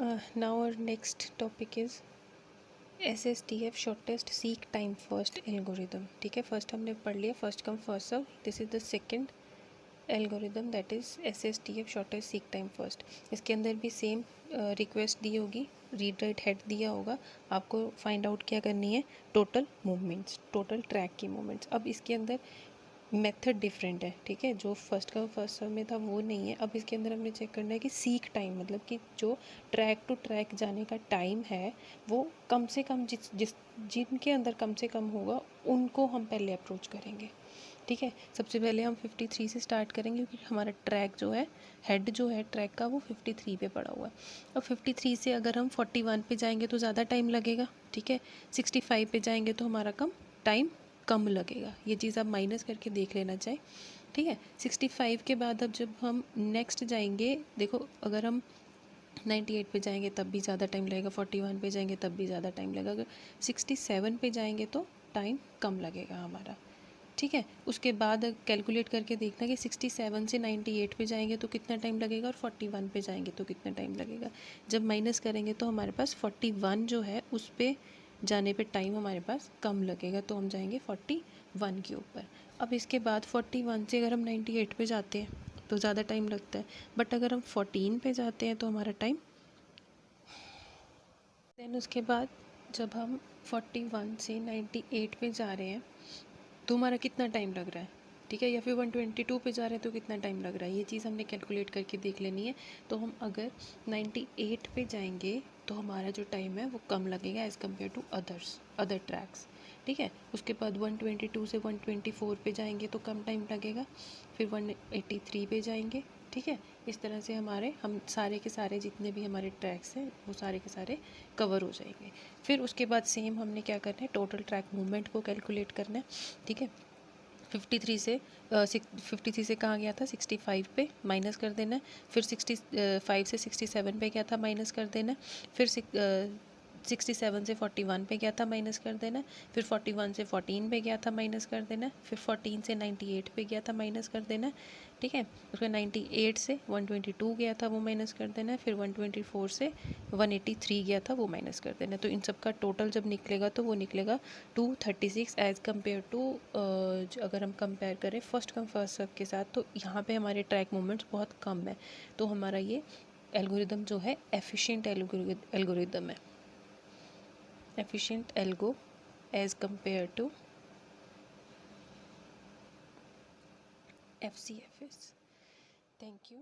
Now our next topic is SSTF shortest seek time first algorithm. ठीक है, first हमने पढ़ लिया first come first serve. This is the second algorithm that is SSTF shortest seek time first. इसके अंदर भी same request the होगी, read write head दिया होगा. आपको फाइंड आउट क्या करनी है, टोटल मूवमेंट्स, टोटल ट्रैक की मूवमेंट्स. अब इसके अंदर मेथड डिफरेंट है. ठीक है, जो फर्स्ट का फर्स्ट सर्व में था वो नहीं है. अब इसके अंदर हमने चेक करना है कि सीक टाइम मतलब कि जो ट्रैक टू ट्रैक जाने का टाइम है वो कम से कम जिनके अंदर कम से कम होगा उनको हम पहले अप्रोच करेंगे. ठीक है, सबसे पहले हम 53 से स्टार्ट करेंगे क्योंकि हमारा ट्रैक जो है, हेड जो है ट्रैक का वो 53 पे पड़ा हुआ है. अब 53 से अगर हम 41 पे जाएंगे तो ज़्यादा टाइम लगेगा. ठीक है, 65 पे जाएंगे तो हमारा टाइम कम लगेगा. ये चीज़ आप माइनस करके देख लेना चाहिए. ठीक है, 65 के बाद अब जब हम नेक्स्ट जाएंगे, देखो अगर हम 98 पे जाएंगे तब भी ज़्यादा टाइम लगेगा, 41 पे जाएंगे तब भी ज़्यादा टाइम लगेगा, अगर 67 पे जाएंगे तो टाइम कम लगेगा हमारा. ठीक है, उसके बाद कैलकुलेट करके देखना कि 67 से 98 पे जाएंगे तो कितना टाइम लगेगा और 41 पे जाएंगे तो कितना टाइम लगेगा. जब माइनस करेंगे तो हमारे पास 41 जो है उस पर जाने पे टाइम हमारे पास कम लगेगा, तो हम जाएंगे 41 के ऊपर. अब इसके बाद 41 से अगर हम 98 पे जाते हैं तो ज़्यादा टाइम लगता है, बट अगर हम 14 पे जाते हैं तो हमारा टाइम देन उसके बाद जब हम 41 से 98 पे जा रहे हैं तो हमारा कितना टाइम लग रहा है. ठीक है, या फिर 122 पे जा रहे हैं तो कितना टाइम लग रहा है, ये चीज़ हमने कैलकुलेट करके देख लेनी है. तो हम अगर 98 पे जाएंगे तो हमारा जो टाइम है वो कम लगेगा as compare to other tracks. ठीक है, उसके बाद 122 से 124 पे जाएंगे तो कम टाइम लगेगा, फिर 183 पे जाएंगे. ठीक है, इस तरह से हम सारे के सारे जितने भी हमारे ट्रैक्स हैं वो सारे के सारे कवर हो जाएंगे. फिर उसके बाद सेम हमने क्या करना है, टोटल ट्रैक मूवमेंट को कैलकुलेट करना है. ठीक है, 53 से कहाँ गया था, 65 पे माइनस कर देना है. फिर 65 से 67 पे गया था, माइनस कर देना है. फिर 67 से 41 पे गया था, माइनस कर देना है. फिर 41 से 14 पे गया था, माइनस कर देना है. फिर 14 से 98 पे गया था, माइनस कर देना है. ठीक है, उसके 98 से 122 गया था, वो माइनस कर देना है. फिर 124 से 183 गया था, वो माइनस कर देना है. तो इन सब का टोटल जब निकलेगा तो वो निकलेगा 236 एज़ कम्पेयर टू, अगर हम कंपेयर करें फर्स्ट कम फर्स्ट सर्व के साथ तो यहाँ पे हमारे ट्रैक मूवमेंट्स बहुत कम है. तो हमारा ये एल्गोरिदम जो है एफिशिएंट एल्गोरिदम है, efficient algo as compared to FCFS. Thank you.